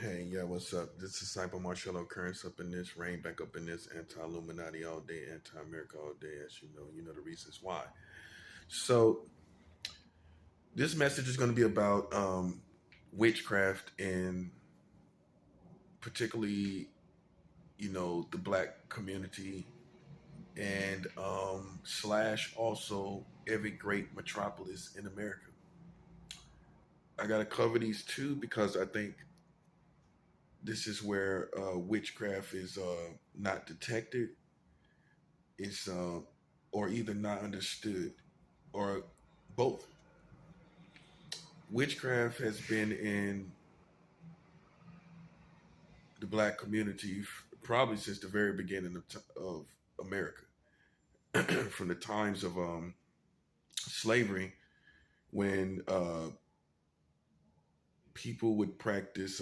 Hey, yeah, what's up? This is Cyber Marcello Currents up in this, rain back up in this, anti-Illuminati all day, anti-America all day, as you know the reasons why. So this message is going to be about witchcraft and particularly, the black community and slash also every great metropolis in America. I got to cover these two because I think this is where witchcraft is not detected. It's or either not understood or both. Witchcraft has been in the black community probably since the very beginning of America, from the times of slavery, when people would practice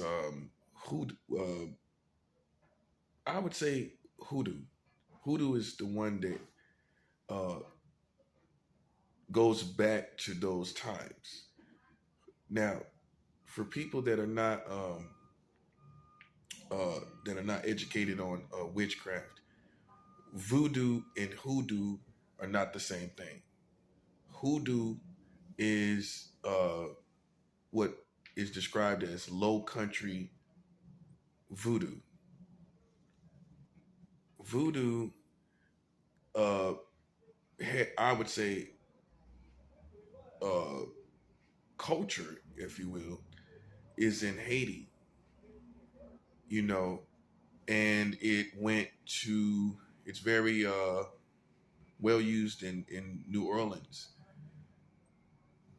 hoodoo. I would say hoodoo. Hoodoo is the one that uh, goes back to those times. Now, for people that are not educated on witchcraft, voodoo and hoodoo are not the same thing. Hoodoo is what is described as low country voodoo. Voodoo, uh, I would say, uh, culture, if you will, is in Haiti, you know, and it's very well used in New Orleans,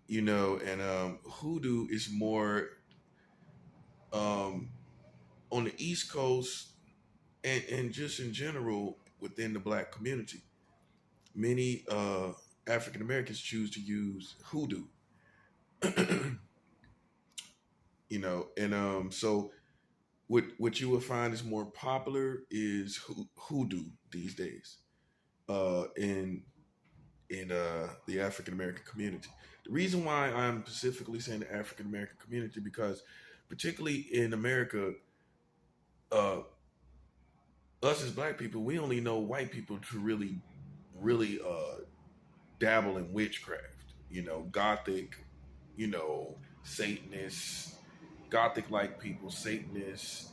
and hoodoo is more um, on the East Coast and just in general within the black community. Many African Americans choose to use hoodoo, and so what you will find is more popular is hoodoo these days in the African American community. The reason why I'm specifically saying the African American community because particularly in America, uh, us as black people, we only know white people to really dabble in witchcraft. Gothic, Satanists, Gothic like people, Satanists,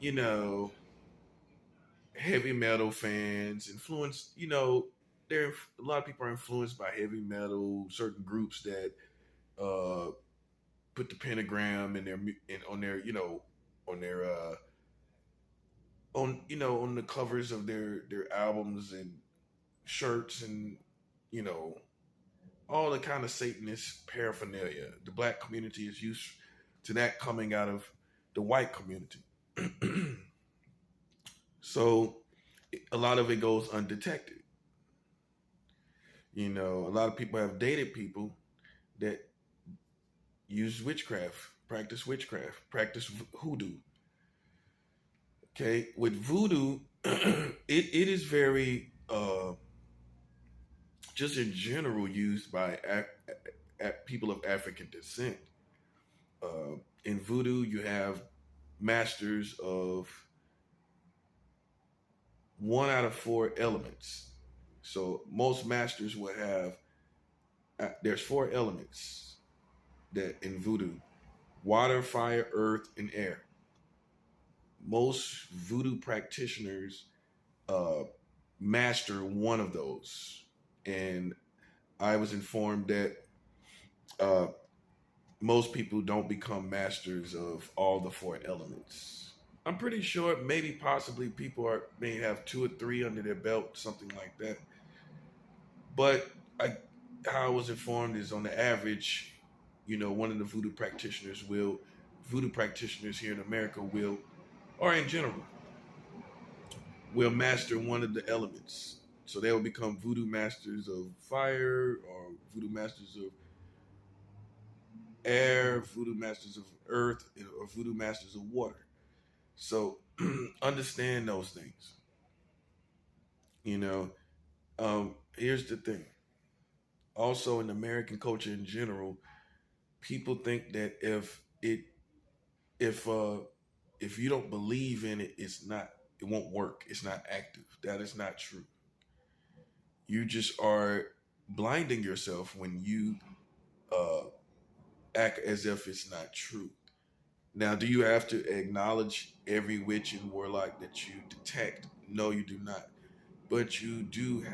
you know, heavy metal fans, influenced, there a lot of people are influenced by heavy metal, certain groups that uh put the pentagram in on their, on their on the covers of their albums and shirts and you know all the kind of Satanist paraphernalia. The black community is used to that coming out of the white community. So a lot of it goes undetected. A lot of people have dated people that use practice hoodoo. Okay, with voodoo, it is very just in general used by people of African descent. In voodoo, you have masters of one out of four elements. So most masters will have. There's four elements that in voodoo: water, fire, earth, and air. Most voodoo practitioners uh, master one of those, and I was informed that uh, most people don't become masters of all the four elements. I'm pretty sure maybe possibly may have two or three under their belt, something like that. But how I was informed is on the average, one of the voodoo practitioners here in America or in general, will master one of the elements. So they will become voodoo masters of fire or voodoo masters of air, voodoo masters of earth, or voodoo masters of water. So understand those things. You know, here's the thing. Also, in American culture in general, people think that if it if you don't believe in it, it won't work. It's not active. That is not true. You just are blinding yourself when you uh, act as if it's not true. Now, do you have to acknowledge every witch and warlock that you detect? No, you do not. But you do.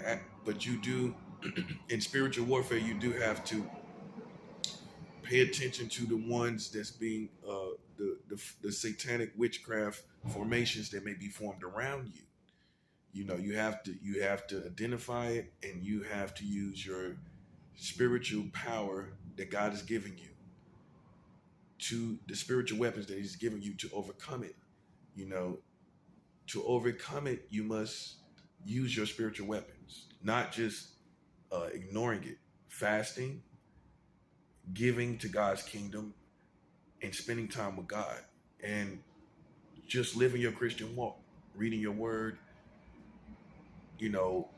But you do. In spiritual warfare, you do have to pay attention to the ones that's being the satanic witchcraft formations that may be formed around you. You know, you have to identify it, and you have to use your spiritual power that God is giving you, to the spiritual weapons that He's giving you to overcome it. You know, to overcome it, you must use your spiritual weapons, not just ignoring it. Fasting, giving to God's kingdom, and spending time with God, and just living your Christian walk, reading your word, you know,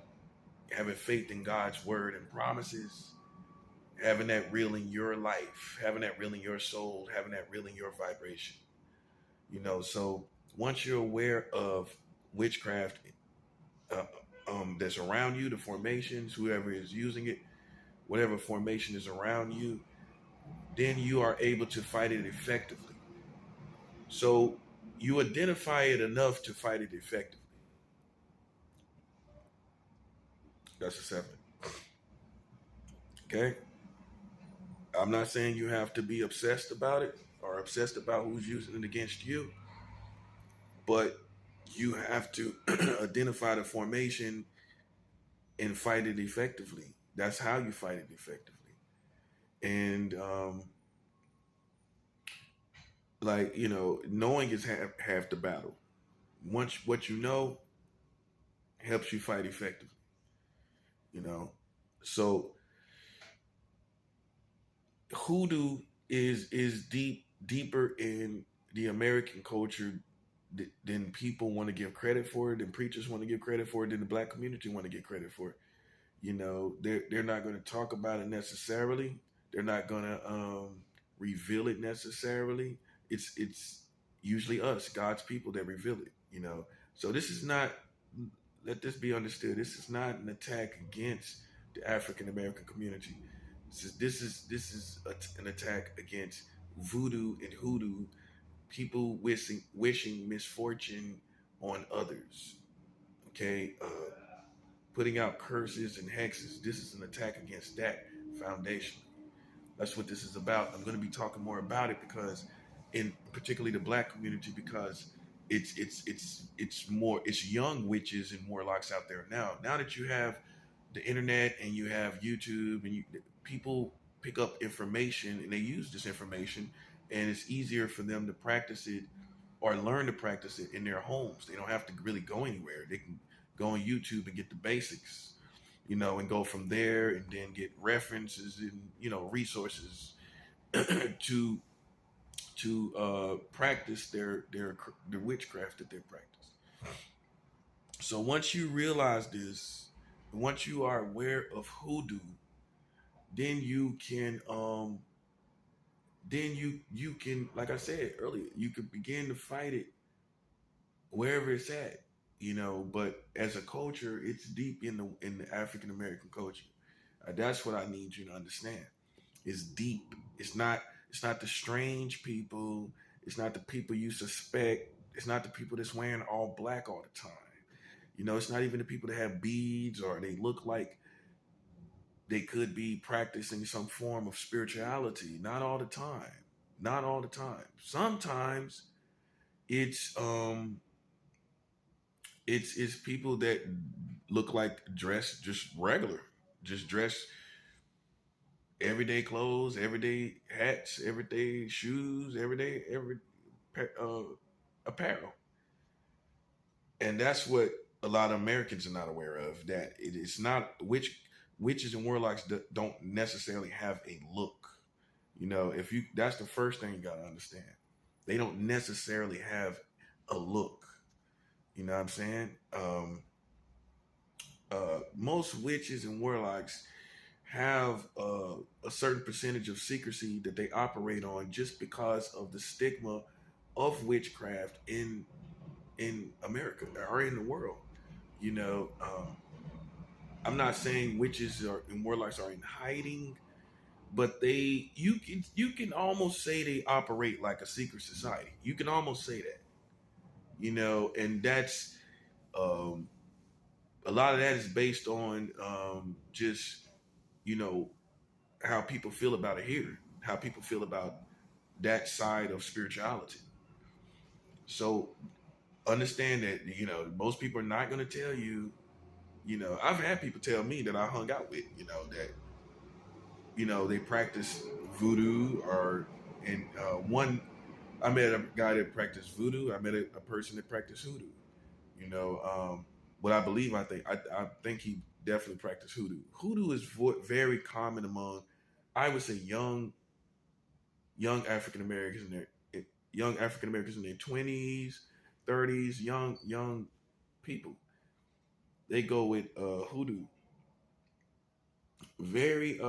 having faith in God's word and promises, having that real in your life, having that real in your soul, having that real in your vibration. You know, so once you're aware of witchcraft uh, that's around you, the formations, whoever is using it, whatever formation is around you, then you are able to fight it effectively. So you identify it enough to fight it effectively. That's a seven. Okay. I'm not saying you have to be obsessed about it or obsessed about who's using it against you, but you have to identify the formation and fight it effectively. That's how you fight it effectively. And like, you know, knowing is half the battle. Once what you know helps you fight effectively. You know, so hoodoo is deeper in the American culture than people want to give credit for it, than preachers want to give credit for it, than the black community want to get credit for it. You know, they're not going to talk about it necessarily. They're not going to reveal it necessarily. It's usually us, God's people, that reveal it. You know, so this is not. Let this be understood. This is not an attack against the African American community. An attack against voodoo and hoodoo, people wishing misfortune on others. Okay, putting out curses and hexes. This is an attack against that foundation. That's what this is about. I'm going to be talking more about it because, in particularly the black community, because it's young witches and warlocks out there now. Now that you have the internet and you have YouTube and people pick up information and they use this information, and it's easier for them to practice it or learn to practice it in their homes. They don't have to really go anywhere. They can go on YouTube and get the basics, you know, and go from there, and then get references and, you know, resources to practice their witchcraft that they practice. So once you realize this, once you are aware of hoodoo, then you can you can, like I said earlier, you can begin to fight it wherever it's at, you know. But as a culture, it's deep in the African American culture. That's what I need you to understand. It's deep. It's not the strange people. It's not the people you suspect. It's not the people that's wearing all black all the time. You know, it's not even the people that have beads or they look like they could be practicing some form of spirituality. Not all the time. Not all the time. Sometimes it's it's people that look like dress just regular, just dress everyday clothes, everyday hats, everyday shoes, every apparel, and that's what a lot of Americans are not aware of. That it's not witches and warlocks don't necessarily have a look. You know, if you that's the first thing you gotta understand. They don't necessarily have a look. You know what I'm saying? Most witches and warlocks have a certain percentage of secrecy that they operate on just because of the stigma of witchcraft in America or in the world. You know, I'm not saying witches and warlocks are in hiding, but you can almost say they operate like a secret society. You can almost say that, and that's um, a lot of that is based on just you know how people feel about it here, how people feel about that side of spirituality. So understand that most people are not going to tell you. I've had people tell me that I hung out with, that they practice voodoo or and one I met a guy that practiced voodoo. I met a person that practiced hoodoo. What I think he definitely practiced hoodoo. Hoodoo is very common among, I would say, young African Americans in their 20s, 30s, young people. They go with hoodoo. Very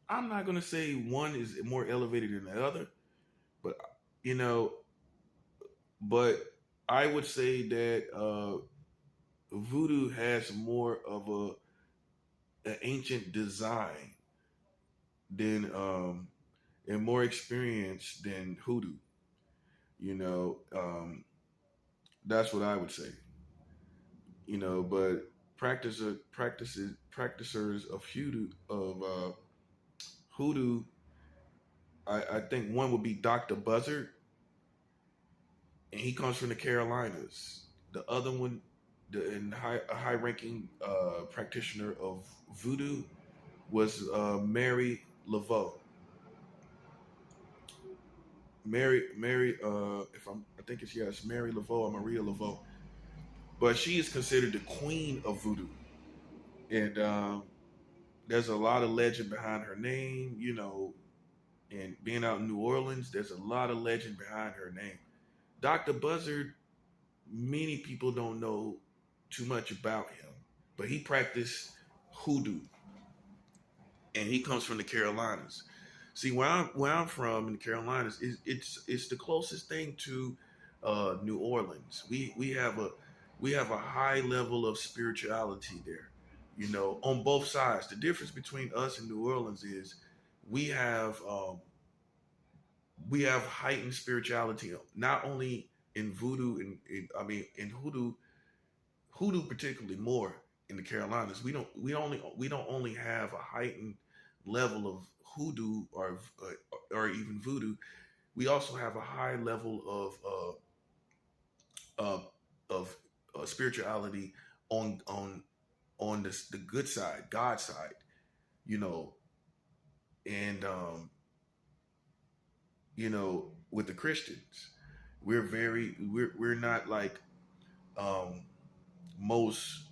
I'm not gonna say one is more elevated than the other, but you know, but I would say that voodoo has more of an ancient design than and more experience than hoodoo. That's what I would say. But practicers of hoodoo, I think one would be Dr. Buzzard, and he comes from the Carolinas. The other one, a high-ranking practitioner of voodoo, was Mary Laveau. Mary, if I think it's yes, Mary Laveau or Maria Laveau, but she is considered the queen of voodoo, and there's a lot of legend behind her name. And being out in New Orleans, there's a lot of legend behind her name. Dr. Buzzard, many people don't know too much about him, but he practiced hoodoo, and he comes from the Carolinas. See, where I'm from in the Carolinas, it's the closest thing to New Orleans. We have a high level of spirituality there, on both sides. The difference between us and New Orleans is we have um, we have heightened spirituality, not only in voodoo and I mean in hoodoo particularly more in the Carolinas. We don't only have a heightened level of hoodoo or even voodoo. We also have a high level uh, of spirituality on the good side, God side, you know, and with the Christians, we're not like um, most.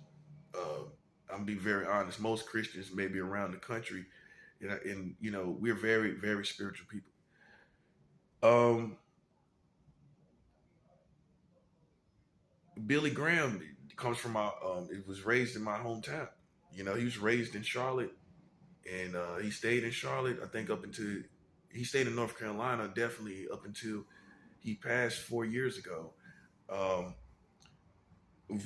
I'm be very honest. Most Christians, maybe around the country, and we're very very spiritual people. Um, Billy Graham comes from my. It was raised in my hometown. He was raised in Charlotte, and he stayed in Charlotte. I think up until he stayed in North Carolina, definitely up until he passed 4 years ago. Um, he's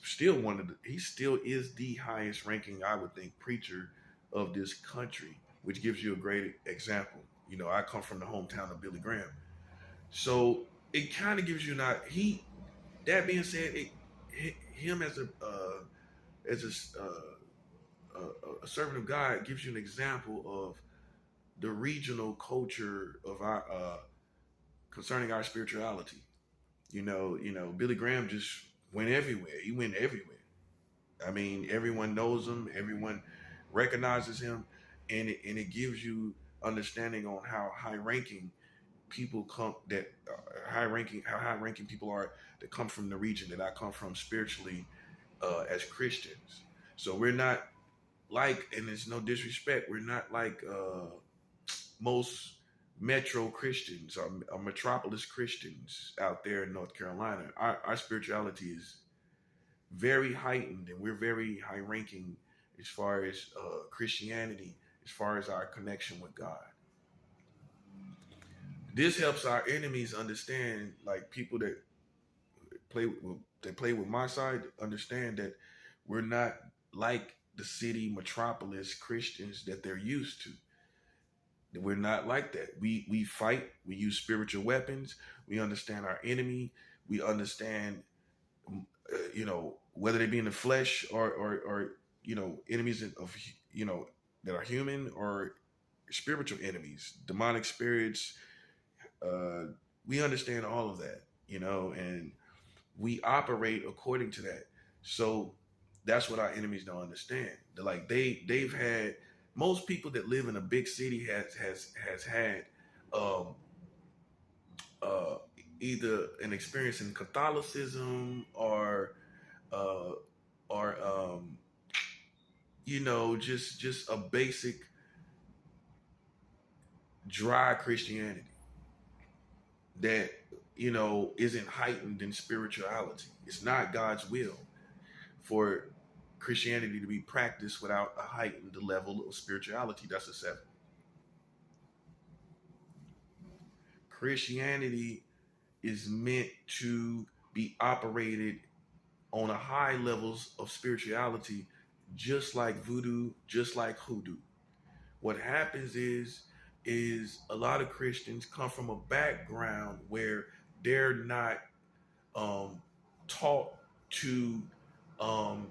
still he still is the highest ranking, I would think, preacher of this country, which gives you a great example. I come from the hometown of Billy Graham, so it kind of gives you not he. That being said, him as a servant of God gives you an example of the regional culture of our concerning our spirituality. Billy Graham just went everywhere. He went everywhere. I mean, everyone knows him. Everyone recognizes him, and it gives you understanding on how high ranking people come that how high ranking people are that come from the region that I come from spiritually as Christians. So we're not like, and it's no disrespect, we're not like most metro Christians or Metropolis Christians out there in North Carolina. Our spirituality is very heightened, and we're very high ranking as far as Christianity, as far as our connection with God. This helps our enemies understand, like people that play with my side, understand that we're not like the city Metropolis Christians that they're used to. We're not like that. We fight. We use spiritual weapons. We understand our enemy. We understand, whether they be in the flesh or enemies of that are human or spiritual enemies, demonic spirits. Uh, we understand all of that, and we operate according to that. So that's what our enemies don't understand. Like they've had, most people that live in a big city has had um, uh, either an experience in Catholicism uh, or just a basic dry Christianity that isn't heightened in spirituality. It's not God's will for Christianity to be practiced without a heightened level of spirituality. That's a 7. Christianity is meant to be operated on a high levels of spirituality, just like voodoo, just like hoodoo. What happens is a lot of Christians come from a background where they're not taught to um,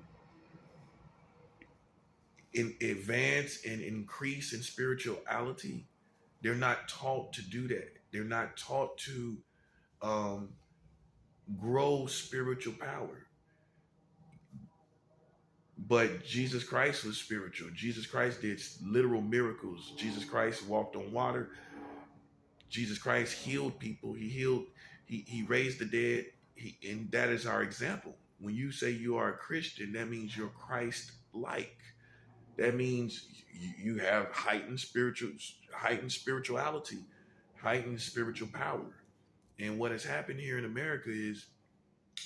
advance and increase in spirituality. They're not taught to do that. They're not taught to um, grow spiritual power. But Jesus Christ was spiritual. Jesus Christ did literal miracles. Jesus Christ walked on water. Jesus Christ healed people. He healed. He raised the dead. And that is our example. When you say you are a Christian, that means you're Christ-like. That means you have heightened spirituality, heightened spiritual power. And what has happened here in America is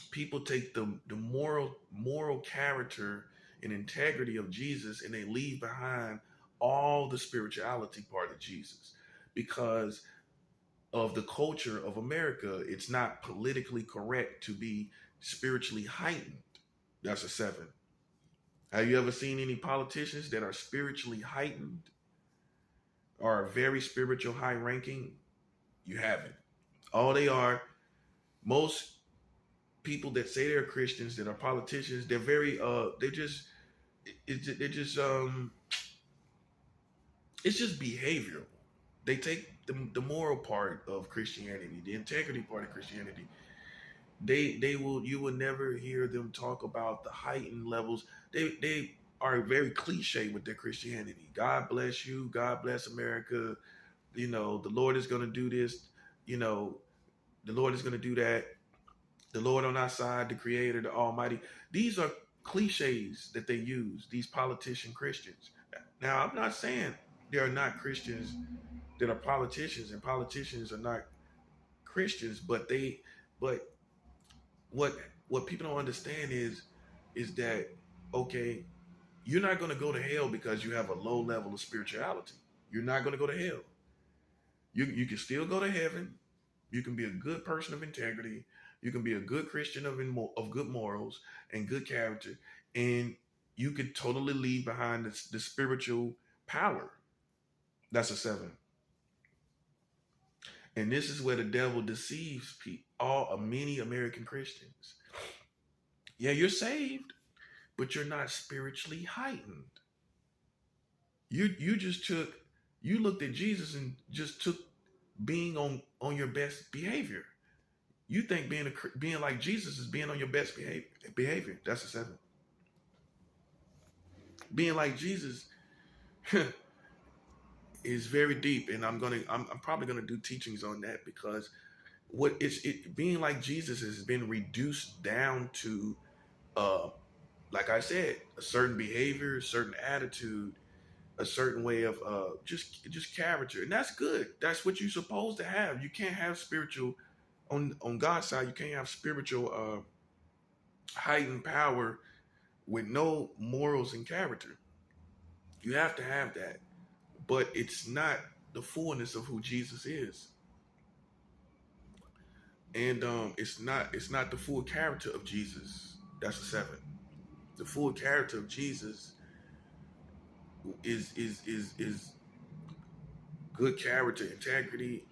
people take the moral character and integrity of Jesus, and they leave behind all the spirituality part of Jesus because of the culture of America. It's not politically correct to be spiritually heightened. That's a 7. Have you ever seen any politicians that are spiritually heightened or very spiritual high ranking? You haven't. All they are, most people that say they're Christians that are politicians, they're very it's just behavioral. They take the moral part of Christianity, the integrity part of Christianity. You will never hear them talk about the heightened levels. They are very cliche with their Christianity. God bless you, God bless America, the Lord is gonna do this, the Lord is gonna do that. The Lord on our side, the Creator, the Almighty. These are cliches that they use, these politician Christians. Now, I'm not saying there are not Christians that are politicians, and politicians are not Christians, but what people don't understand is that, okay, you're not going to go to hell because you have a low level of spirituality. You're not going to go to hell. You can still go to heaven. You can be a good person of integrity. You can be a good Christian of good morals and good character, and you could totally leave behind the spiritual power. That's a 7. And this is where the devil deceives many American Christians. Yeah, you're saved, but you're not spiritually heightened. You looked at Jesus and just took being on your best behavior. You think being like Jesus is being on your best behavior. That's a 7. Being like Jesus is very deep, and I'm probably gonna do teachings on that because being like Jesus has been reduced down to, like I said, a certain behavior, a certain attitude, a certain way of just character, and that's good. That's what you're supposed to have. You can't have spiritual on God's side. You can't have spiritual heightened power with no morals and character. You have to have that, but it's not the fullness of who Jesus is. And it's not the full character of Jesus. That's a seven. The full character of Jesus is good character, integrity,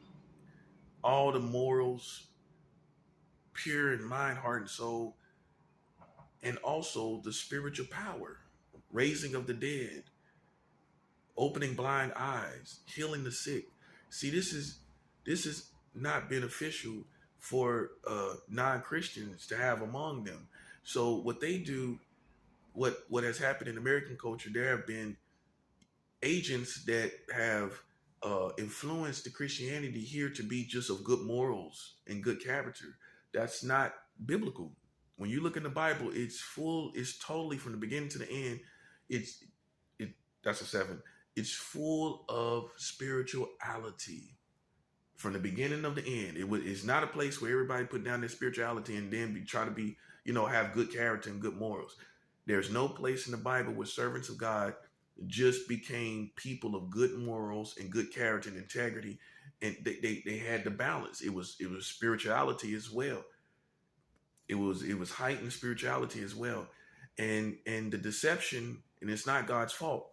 all the morals, pure in mind, heart, and soul, and also the spiritual power, raising of the dead, opening blind eyes, healing the sick. See, this is not beneficial for non-Christians to have among them. So what they do, what has happened in American culture, there have been agents that have influenced the Christianity here to be just of good morals and good character. That's not biblical. When you look in the Bible, it's full. It's totally from the beginning to the end. It's it. That's a seven. It's full of spirituality from the beginning of the end. It's not a place where everybody put down their spirituality and then try to be, have good character and good morals. There's no place in the Bible where servants of God just became people of good morals and good character and integrity, and they had the balance. It was spirituality as well. It was heightened spirituality as well, and the deception, and it's not God's fault.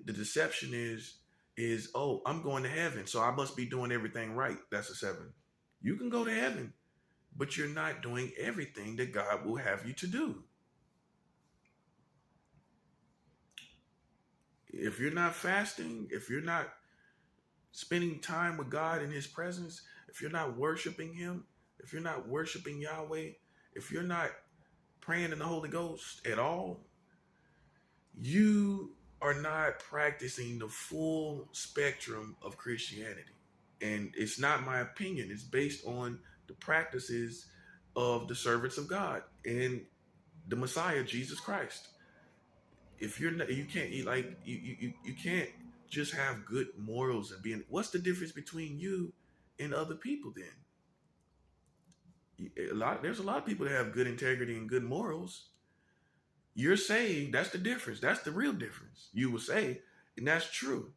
The deception is, oh, I'm going to heaven, so I must be doing everything right. That's a seven. You can go to heaven, but you're not doing everything that God will have you to do. If you're not fasting, if you're not spending time with God in his presence, if you're not worshiping him, if you're not worshiping Yahweh, if you're not praying in the Holy Ghost at all, you are not practicing the full spectrum of Christianity. And it's not my opinion. It's based on the practices of the servants of God and the Messiah, Jesus Christ. If you're not, you can't you can't just have good morals and being. What's the difference between you and other people then? There's a lot of people that have good integrity and good morals. You're saved. That's the difference. That's the real difference. You will say, and that's true.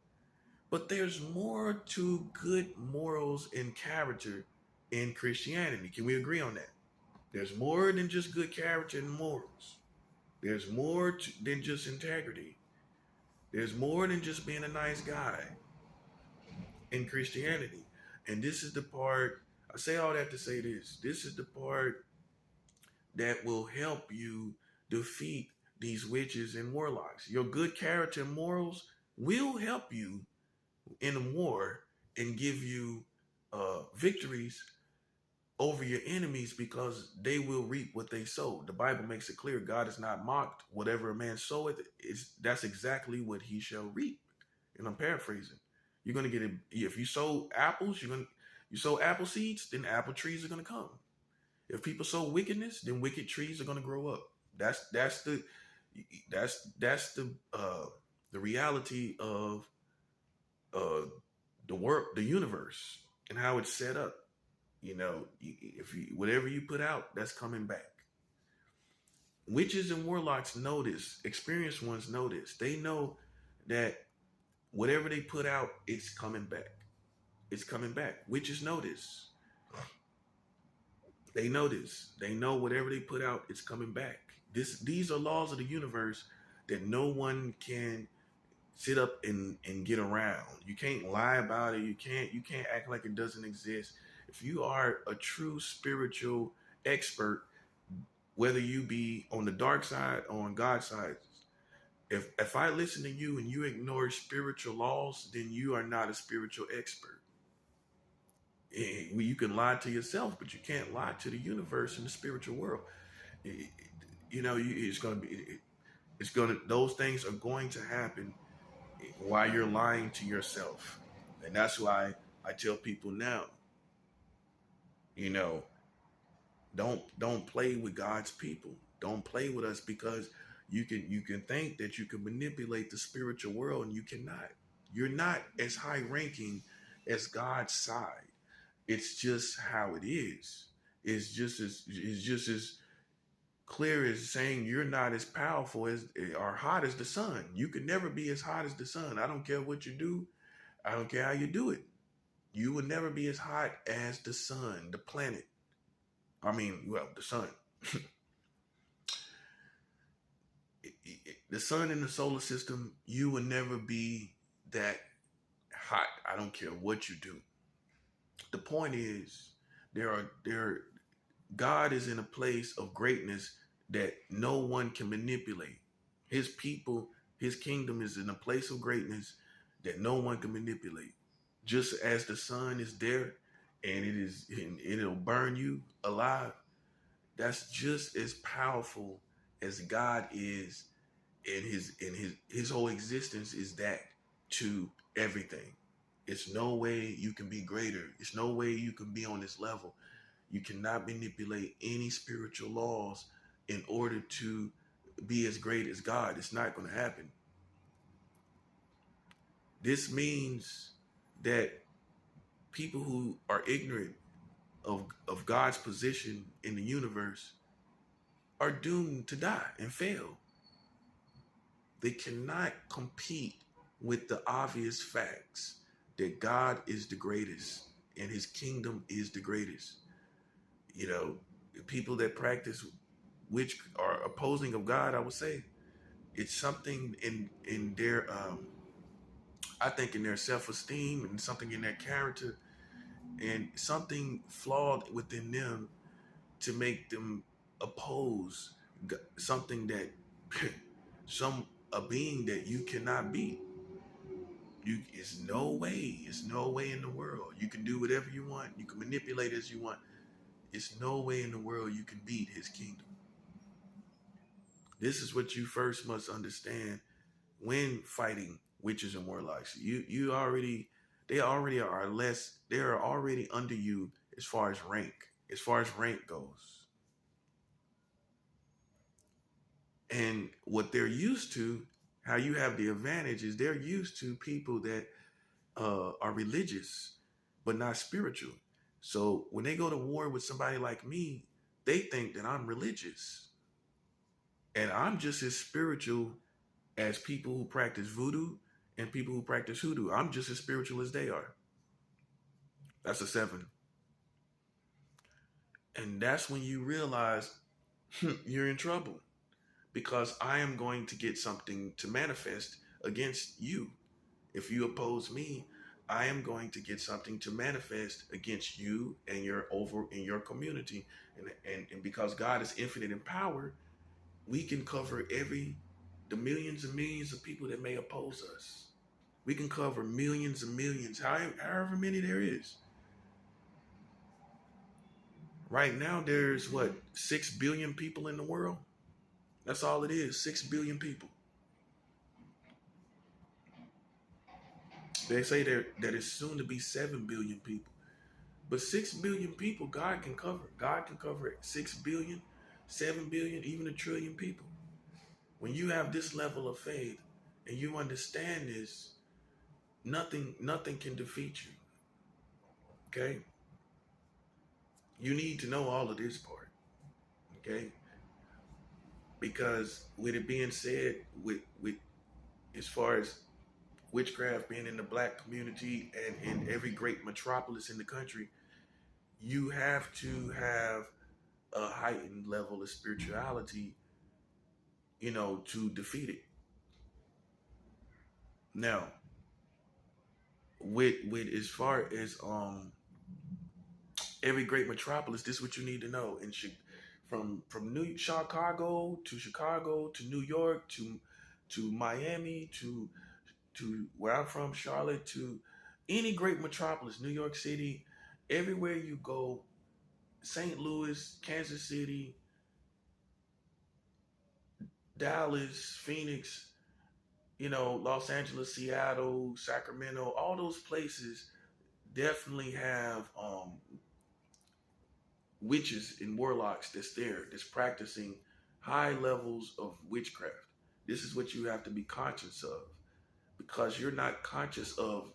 But there's more to good morals and character in Christianity. Can we agree on that? There's more than just good character and morals. There's more than just integrity. There's more than just being a nice guy in Christianity. And this is the part, I say all that to say this. This is the part that will help you defeat these witches and warlocks. Your good character and morals will help you in a war and give you victories over your enemies, because they will reap what they sow. The Bible makes it clear God is not mocked. Whatever a man soweth, that's exactly what he shall reap. And I'm paraphrasing. You're gonna get it if you sow apples. You sow apple seeds, then apple trees are gonna come. If people sow wickedness, then wicked trees are gonna grow up. That's the reality of the universe and how it's set up. If whatever you put out, that's coming back. Witches and warlocks know this. Experienced ones know this. They know that whatever they put out, it's coming back. It's coming back. Witches know this. They know this. They know whatever they put out, it's coming back. These are laws of the universe that no one can sit up and get around. You can't lie about it. You can't act like it doesn't exist. If you are a true spiritual expert, whether you be on the dark side or on God's side, if I listen to you and you ignore spiritual laws, then you are not a spiritual expert. You can lie to yourself, but you can't lie to the universe and the spiritual world. Those things are going to happen while you're lying to yourself. And that's why I tell people now, don't play with God's people. Don't play with us, because you can think that you can manipulate the spiritual world, and you cannot. You're not as high ranking as God's side. It's just how it is. It's just as clear as saying you're not as powerful as or hot as the sun. You can never be as hot as the sun. I don't care what you do. I don't care how you do it. You will never be as hot as the sun, the planet. Well, the sun. The sun in the solar system, you will never be that hot. I don't care what you do. The point is, there. God is in a place of greatness that no one can manipulate. His people, his kingdom is in a place of greatness that no one can manipulate. Just as the sun is there, and it'll burn you alive. That's just as powerful as God is, and his whole existence is that to everything. It's no way you can be greater. It's no way you can be on this level. You cannot manipulate any spiritual laws in order to be as great as God. It's not going to happen. This means that people who are ignorant of God's position in the universe are doomed to die and fail. They cannot compete with the obvious facts that God is the greatest and his kingdom is the greatest. You know, people that practice which are opposing of God, I would say it's something in their I think in their self-esteem and something in their character and something flawed within them to make them oppose something that a being that you cannot beat. It's no way in the world. You can do whatever you want. You can manipulate as you want. It's no way in the world you can beat his kingdom. This is what you first must understand when fighting witches and warlocks. They already under you as far as rank goes. And what they're used to, how you have the advantage is they're used to people that are religious but not spiritual. So when they go to war with somebody like me, they think that I'm religious. And I'm just as spiritual as people who practice voodoo and people who practice hoodoo. I'm just as spiritual as they are. That's a 7. And that's when you realize you're in trouble, because I am going to get something to manifest against you. If you oppose me, I am going to get something to manifest against you and your community. And because God is infinite in power, we can cover the millions and millions of people that may oppose us. We can cover millions and millions, however many there is. Right now, there's 6 billion people in the world? That's all it is, 6 billion people. They say that it's soon to be 7 billion people. But 6 billion people, God can cover. God can cover 6 billion, 7 billion, even 1 trillion people. When you have this level of faith and you understand this, nothing can defeat you. Okay? You need to know all of this part. Okay? Because with it being said, with as far as witchcraft being in the black community and in every great metropolis in the country, you have to have a heightened level of spirituality, to defeat it. Now, with as far as every great metropolis, this is what you need to know. From Chicago to New York to Miami to where I'm from, Charlotte, to any great metropolis, New York City, everywhere you go, St. Louis, Kansas City, Dallas, Phoenix, Los Angeles, Seattle, Sacramento, all those places definitely have witches and warlocks that's practicing high levels of witchcraft. This is what you have to be conscious of, because you're not conscious of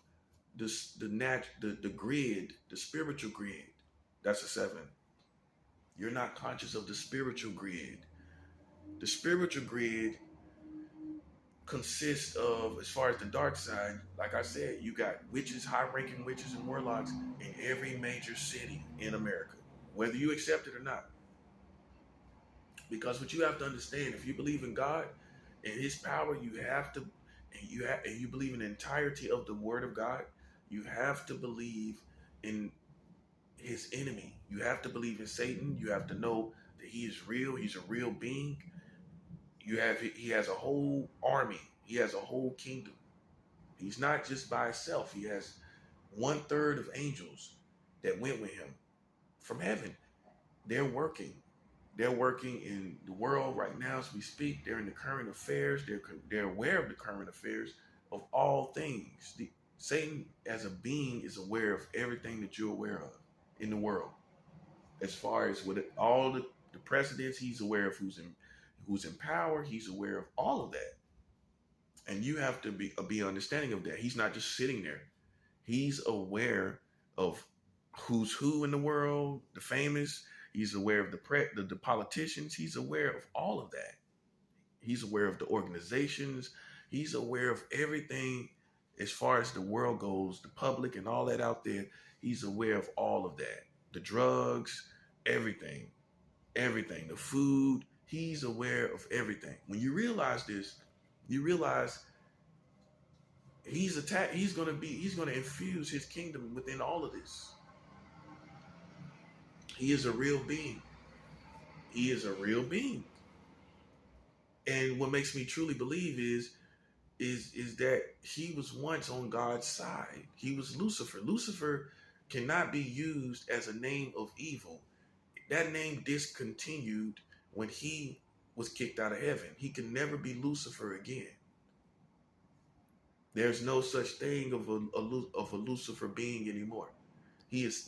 the grid, the spiritual grid. That's a 7. You're not conscious of the spiritual grid. The spiritual grid consists of, as far as the dark side, like I said, you got witches, high-ranking witches and warlocks in every major city in America. whether you accept it or not. Because what you have to understand, if you believe in God and His power, you have to, and you believe in the entirety of the Word of God, you have to believe in His enemy. You have to believe in Satan. You have to know that he is real. He's a real being. He has a whole army. He has a whole kingdom. He's not just by himself. He has 1/3 of angels that went with him from heaven. They're working. They're working in the world right now as we speak. They're in the current affairs. They're aware of the current affairs of all things. Satan, as a being, is aware of everything that you're aware of in the world. As far as all the precedents, he's aware of who's in power. He's aware of all of that, and you have to be understanding of that. He's not just sitting there. He's aware of who's who in the world, the famous. He's aware of the politicians. He's aware of all of that. He's aware of the organizations. He's aware of everything as far as the world goes, the public and all that out there. He's aware of all of that. The drugs, everything, the food. He's aware of everything. When you realize this, you realize he's going to infuse his kingdom within all of this. He is a real being. He is a real being. And what makes me truly believe is that he was once on God's side. He was Lucifer. Lucifer cannot be used as a name of evil. That name discontinued when he was kicked out of heaven. He can never be Lucifer again. There's no such thing of a Lucifer being anymore. He is